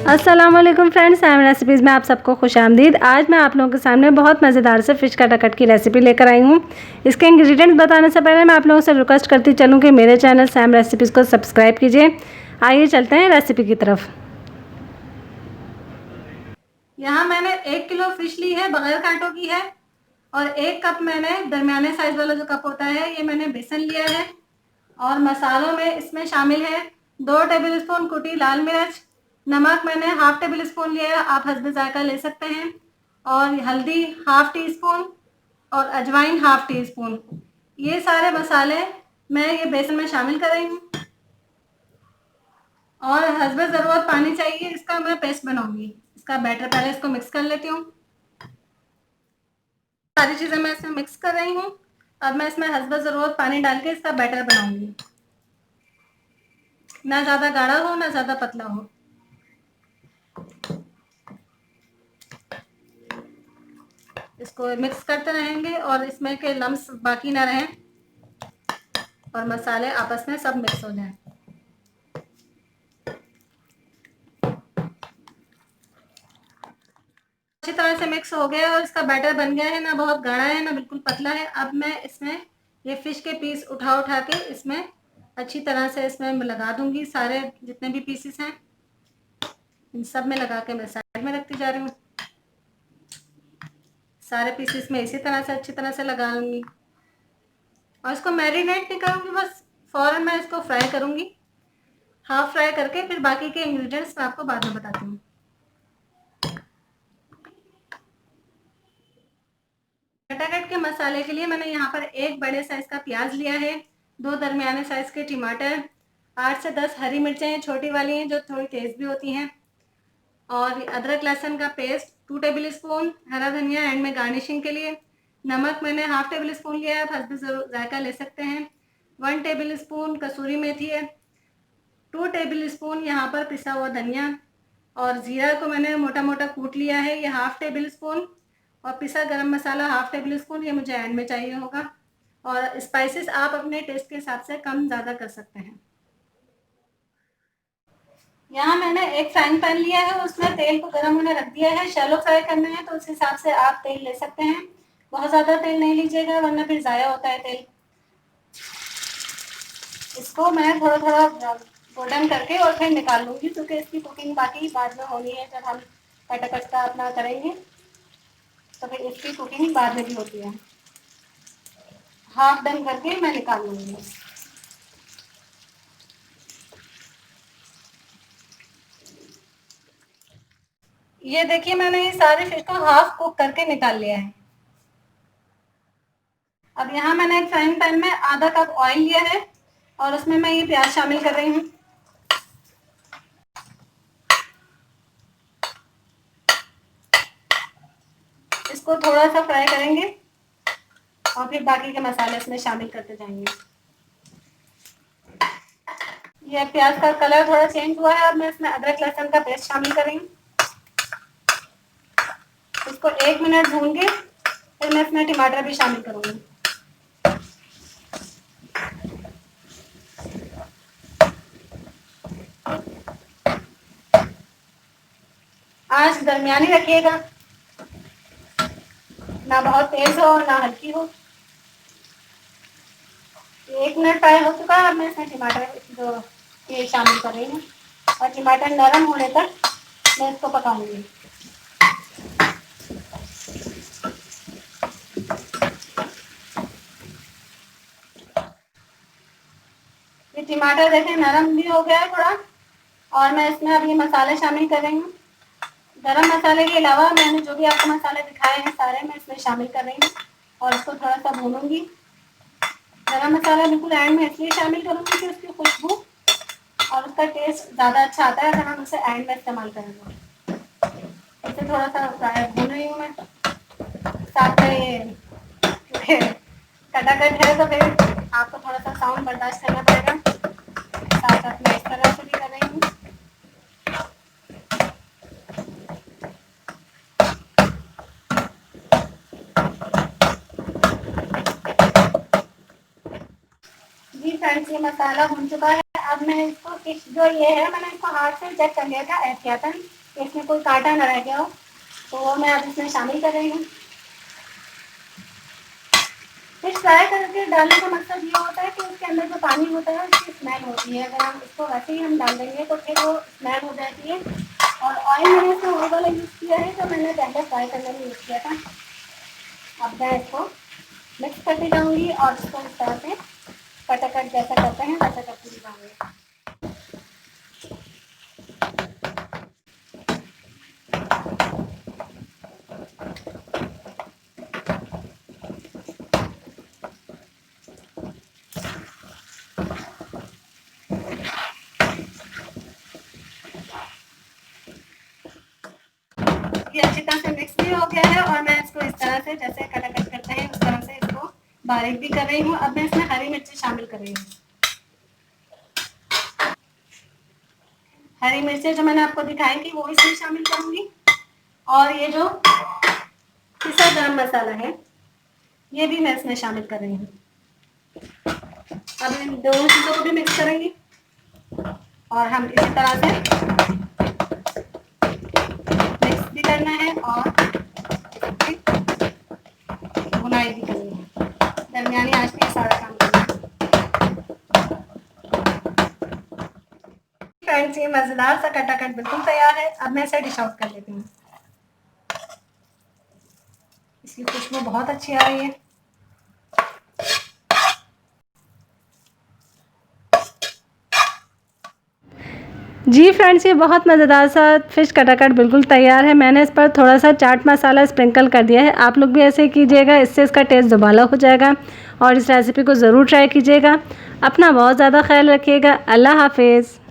अस्सलाम वालेकुम friends, I am recipes में आप सबको खुश आमदीद। आज मैं आप लोगों के सामने बहुत मज़ेदार से फ़िश कटाकट की रेसिपी लेकर आई हूँ। इसके इंग्रेडिएंट्स बताने से पहले मैं आप लोगों से रिक्वेस्ट करती चलूँ कि मेरे चैनल सैम रेसिपीज़ को सब्सक्राइब कीजिए। आइए चलते हैं रेसिपी की तरफ। यहाँ मैंने 1 किलो फ़िश ली है, बगैर कांटों की है। और 1 कप मैंने दरमियाने साइज़ वाला जो कप होता है, ये मैंने बेसन लिया है। और मसालों में इसमें शामिल है 2 टेबल स्पून कुटी लाल मिर्च, नमक मैंने हाफ टेबल स्पून लिया है, आप हस्ब जायका ले सकते हैं। और हल्दी हाफ टी स्पून और अजवाइन हाफ टी स्पून। ये सारे मसाले मैं ये बेसन में शामिल कर रही हूँ। और हस्ब ज़रूरत पानी चाहिए, इसका मैं पेस्ट बनाऊंगी। इसका बैटर पहले इसको मिक्स कर लेती हूँ। सारी चीज़ें मैं इसमें मिक्स कर रही हूँ। अब मैं इसमें हस्ब ज़रूरत पानी डाल के इसका बैटर बनाऊंगी। ना ज़्यादा गाढ़ा हो ना ज़्यादा पतला हो। इसको मिक्स करते रहेंगे और इसमें के लम्स बाकी ना रहें और मसाले आपस में सब मिक्स हो जाएं। अच्छी तरह से मिक्स हो गया और इसका बैटर बन गया है, ना बहुत गाढ़ा है ना बिल्कुल पतला है। अब मैं इसमें ये फिश के पीस उठा उठा के इसमें अच्छी तरह से इसमें लगा दूंगी। सारे जितने भी पीसेस हैं इन सब में लगा के मैं साइड में रखती जा रही हूँ। सारे पीसेस में इसी तरह से अच्छी तरह से लगा लूंगी और इसको मैरिनेट नहीं करूंगी, बस फौरन मैं इसको फ्राई करूंगी। हाफ फ्राई करके फिर बाकी के इंग्रेडिएंट्स मैं आपको बाद में बताती हूँ। कटाकट के मसाले के लिए मैंने यहाँ पर 1 बड़े साइज का प्याज लिया है, 2 दरमियाने साइज के टमाटर, 8 से 10 हरी मिर्चें छोटी वाली हैं जो थोड़ी तेज भी होती हैं, और अदरक लहसुन का पेस्ट 2 टेबल स्पून, हरा धनिया एंड में गार्निशिंग के लिए। नमक मैंने हाफ टेबल स्पून लिया है, हस्ब जायका ले सकते हैं। 1 टेबल स्पून कसूरी मेथी है, 2 टेबल स्पून यहाँ पर पिसा हुआ धनिया, और ज़ीरा को मैंने मोटा मोटा कूट लिया है, ये हाफ टेबल स्पून। और पिसा गरम मसाला हाफ टेबल स्पून, ये मुझे एंड में चाहिए होगा। और स्पाइसेस आप अपने टेस्ट के हिसाब से कम ज़्यादा कर सकते हैं। यहाँ मैंने एक फ्राइंग पैन लिया है, उसमें तेल को गर्म होने रख दिया है। शैलो फ्राई करना है तो उस हिसाब से आप तेल ले सकते हैं। बहुत ज़्यादा तेल नहीं लीजिएगा वरना फिर ज़ाया होता है तेल। इसको मैं थोड़ा थोड़ा गोल्डन करके और फिर निकाल लूँगी, क्योंकि इसकी कुकिंग बाकी बाद में होनी है। जब हम कटाकट का अपना करेंगे तो फिर इसकी कुकिंग बाद में भी होती है। हाफ डन करके मैं निकाल लूँगी। ये देखिए मैंने ये सारे फिश को हाफ कुक करके निकाल लिया है। अब यहाँ मैंने एक फ्राइंग पैन में आधा कप ऑयल लिया है और उसमें मैं ये प्याज शामिल कर रही हूँ। इसको थोड़ा सा फ्राई करेंगे और फिर बाकी के मसाले इसमें शामिल करते जाएंगे। ये प्याज का कलर थोड़ा चेंज हुआ है, अब मैं इसमें अदरक लहसुन का पेस्ट शामिल कर रही हूँ। इसको 1 मिनट भून के फिर मैं इसमें टमाटर भी शामिल करूँगी। आंच दरमियानी रखिएगा, ना बहुत तेज हो ना हल्की हो। 1 मिनट फ्राई हो चुका है, अब मैं इसमें टमाटर जो ये शामिल कर रही हूँ और टमाटर नरम होने तक मैं इसको पकाऊंगी। ये टमाटर देखें नरम भी हो गया है थोड़ा, और मैं इसमें अब ये मसाले शामिल कर रही हूँ। गरम मसाले के अलावा मैंने जो भी आपको मसाले दिखाए हैं सारे मैं इसमें शामिल कर रही हूँ और इसको थोड़ा सा भूनूंगी। गरम मसाला बिल्कुल एंड में इसलिए शामिल करूँगी कि उसकी खुशबू और उसका टेस्ट ज़्यादा अच्छा आता है अगर हम उसे एंड में इस्तेमाल करेंगे। इसे थोड़ा सा भून रही हूँ मैं। साथ में ये कटाकट है तो फिर आपको थोड़ा सा साउंड बर्दाश्त करना पड़ेगा। साथ साथ मैं इस तरह से भी कर रही हूँ। जी फ्रेंड्स, ये मसाला भून चुका है। अब मैं इसको फिश जो ये है मैंने इसको हाथ से चेक कर लिया था एहतियातन, इसमें कोई कांटा ना रह गया हो, तो वो मैं अब इसमें शामिल कर रही हूँ। फिश फ्राई करके डालने का मकसद ये होता है कि उसके अंदर जो पानी होता है उसकी स्मेल होती है। अगर हम इसको वैसे ही हम डाल देंगे तो फिर वो स्मेल हो जाती है। और ऑयल मैंने इसमें वही वाला यूज़ किया है जो मैंने पहले फ्राई करने में यूज़ किया था। अब मैं इसको मिक्स करती जाऊँगी और इसको इस तरह से कटाकट जैसा करते हैं वैसा करती जाऊँगी। ये अच्छी तरह से मिक्स भी हो गया है और मैं इसको इस तरह से जैसे कटाकट करते हैं उस तरह से इसको बारीक भी कर रही हूँ। अब मैं इसमें हरी मिर्ची शामिल कर रही हूँ। हरी मिर्ची जो मैंने आपको दिखाई थी वो इसमें शामिल करूँगी। और ये जो पिसा गरम मसाला है ये भी मैं इसमें शामिल कर रही हूँ। अब इन दोनों चीज़ों को भी मिक्स करेंगे और हम इसी तरह से मिक्स भी करना है और भुनाई भी करनी है। दरमियानी आंच पे सारा काम करना है। फ्रेंड्स, ये मज़ेदार सा कटाकट बिल्कुल तैयार है। अब मैं इसे डिश आउट कर लेती हूँ। इसकी खुशबू बहुत अच्छी आ रही है। जी फ्रेंड्स, ये बहुत मज़ेदार सा फ़िश कटाकट बिल्कुल तैयार है। मैंने इस पर थोड़ा सा चाट मसाला स्प्रिंकल कर दिया है। आप लोग भी ऐसे कीजिएगा, इससे इसका टेस्ट दुबाला हो जाएगा। और इस रेसिपी को ज़रूर ट्राई कीजिएगा। अपना बहुत ज़्यादा ख्याल रखिएगा। अल्लाह हाफिज़।